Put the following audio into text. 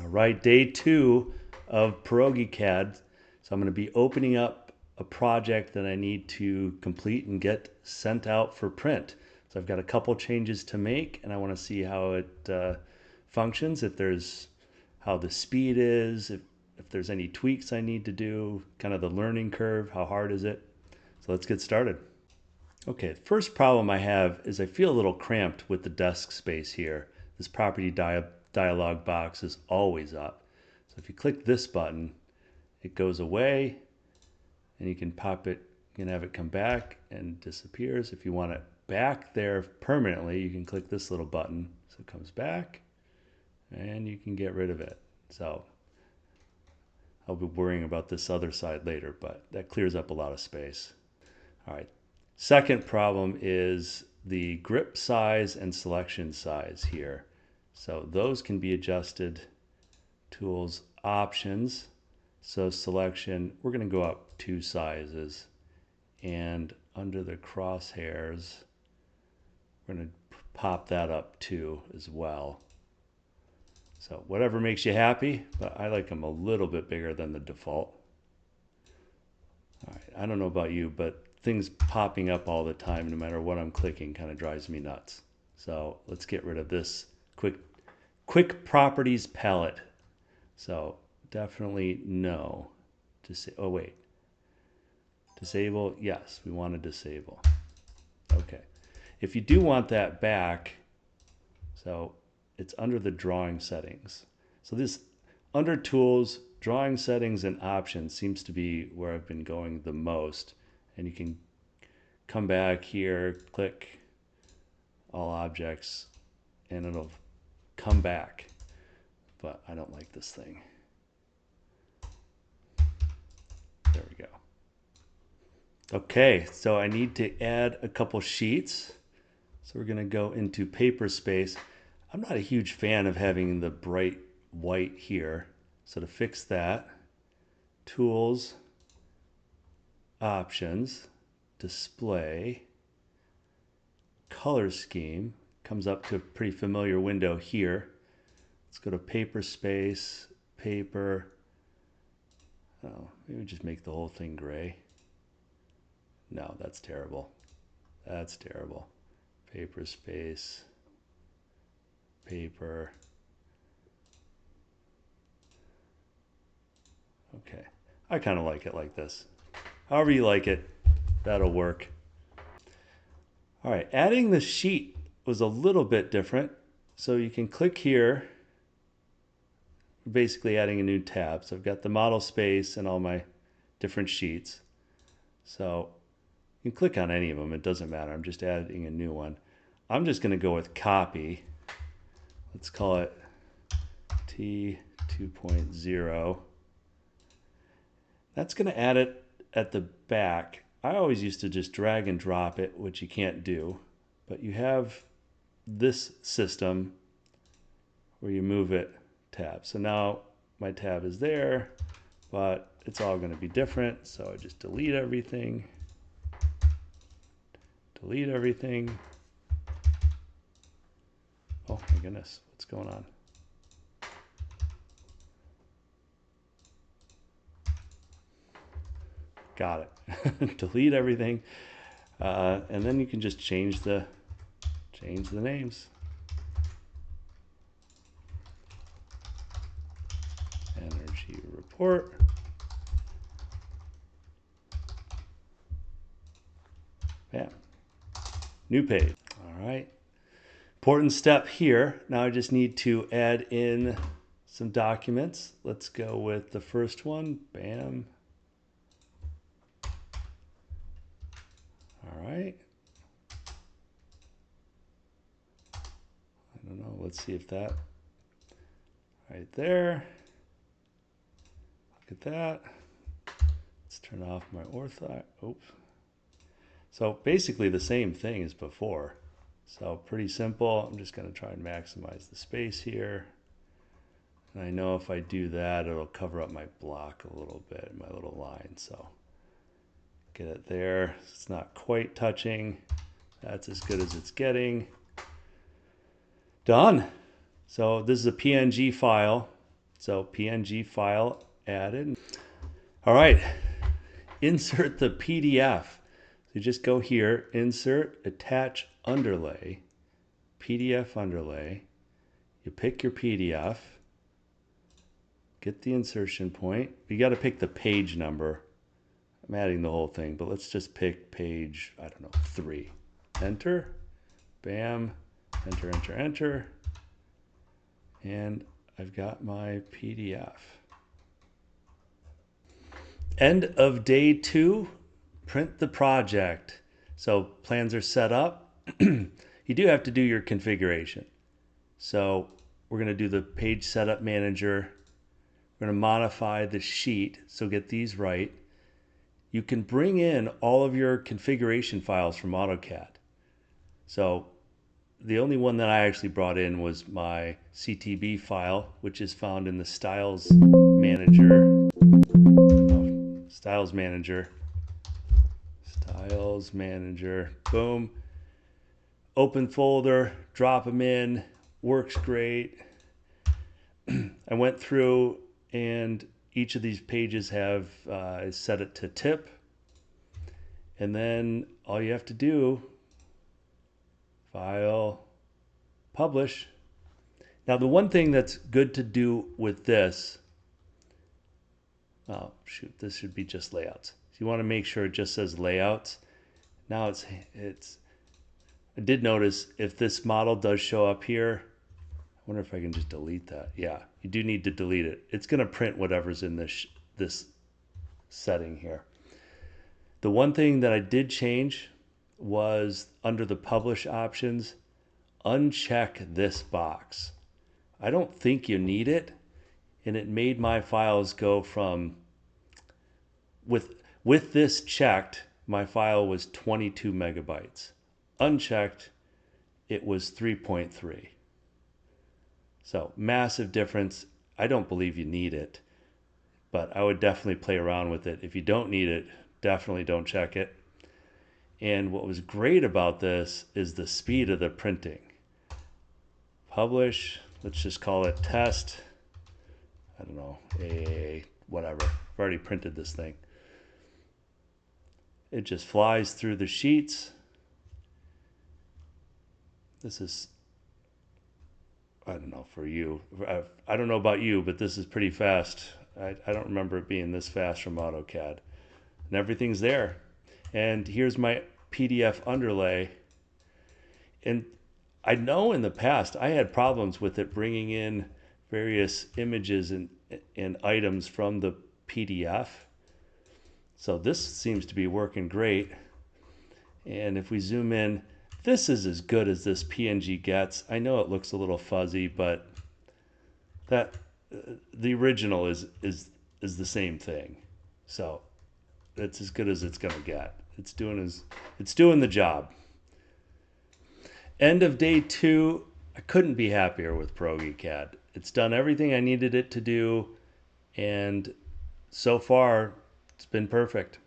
right, day 2 of ProgeCAD. So I'm going to be opening up a project that I need to complete and get sent out for print. So I've got a couple changes to make, and I want to see how it functions, how the speed is, if there's any tweaks I need to do, kind of the learning curve, how hard is it. So let's get started. Okay, the first problem I have is I feel a little cramped with the desk space here. This property dialog box is always up. So if you click this button, it goes away, and you can pop it, you can have it come back and disappears. If you want it back there permanently, you can click this little button so it comes back, and you can get rid of it. So I'll be worrying about this other side later, but that clears up a lot of space. All right. Second problem is the grip size and selection size here. So those can be adjusted. Tools, options. So selection, we're going to go up 2 sizes. And under the crosshairs, we're going to pop that up 2 as well. So whatever makes you happy, but I like them a little bit bigger than the default. All right, I don't know about you, but things popping up all the time, no matter what I'm clicking, kind of drives me nuts. So let's get rid of this quick properties palette. So definitely no. Oh wait, disable. Yes, we want to disable. Okay. If you do want that back, so it's under the drawing settings. So this under tools, drawing settings and options seems to be where I've been going the most. And you can come back here, click all objects, and it'll come back. But I don't like this thing. There we go. Okay, so I need to add a couple sheets. So we're going to go into paper space. I'm not a huge fan of having the bright white here. So to fix that, tools, options, display, color scheme, comes up to a pretty familiar window here. Let's go to paper space, paper. Oh, maybe just make the whole thing gray. No, that's terrible. That's terrible. Paper space, paper. Okay, I kind of like it like this. However you like it, that'll work. All right, adding the sheet was a little bit different. So you can click here, basically adding a new tab. So I've got the model space and all my different sheets. So you can click on any of them, it doesn't matter. I'm just adding a new one. I'm just going to go with copy. Let's call it T2.0. That's going to add it at the back. I always used to just drag and drop it, which you can't do. But you have this system where you move it tab. So now my tab is there, but it's all going to be different. So I just delete everything. Delete everything. Oh my goodness, what's going on? Got it. Delete everything, and then you can just change the names. Energy report. Bam. New page. All right. Important step here. Now I just need to add in some documents. Let's go with the first one. Bam. All right. I don't know. Let's see if that right there. Look at that. Let's turn off my ortho. Oops. So basically the same thing as before. So pretty simple. I'm just going to try and maximize the space here. And I know if I do that, it'll cover up my block a little bit, my little line. So get it there. It's not quite touching. That's as good as it's getting. Done. So this is a PNG file. So PNG file added. All right, insert the PDF. So you just go here, insert, attach underlay, PDF underlay. You pick your PDF, get the insertion point. You got to pick the page number. I'm adding the whole thing, but let's just pick page, I don't know, 3. Enter, bam, enter, enter, enter. And I've got my PDF. End of day 2, print the project. So plans are set up. You do have to do your configuration. So we're going to do the page setup manager. We're going to modify the sheet, so get these right. You can bring in all of your configuration files from AutoCAD. So the only one that I actually brought in was my CTB file, which is found in the Styles Manager. Styles Manager, boom. Open folder, drop them in, works great. I went through and each of these pages have set it to tip. And then all you have to do, file, publish. Now the one thing that's good to do with this, oh shoot, this should be just layouts. So you want to make sure it just says layouts. Now I did notice if this model does show up here, I wonder if I can just delete that. Yeah, you do need to delete it. It's going to print whatever's in this setting here. The one thing that I did change was under the publish options, uncheck this box. I don't think you need it, and it made my files go from, with this checked, my file was 22 megabytes. Unchecked, it was 3.3. So massive difference. I don't believe you need it, but I would definitely play around with it. If you don't need it, definitely don't check it. And what was great about this is the speed of the printing. Publish, let's just call it test. I don't know, whatever. I've already printed this thing. It just flies through the sheets. This is, I don't know for you. I don't know about you, but this is pretty fast. I don't remember it being this fast from AutoCAD. And everything's there. And here's my PDF underlay. And I know in the past I had problems with it bringing in various images and items from the PDF. So this seems to be working great. And if we zoom in, this is as good as this PNG gets. I know it looks a little fuzzy, but that the original is the same thing. So it's as good as it's gonna get. It's doing the job. End of day 2. I couldn't be happier with ProgeCAD. It's done everything I needed it to do, and so far it's been perfect.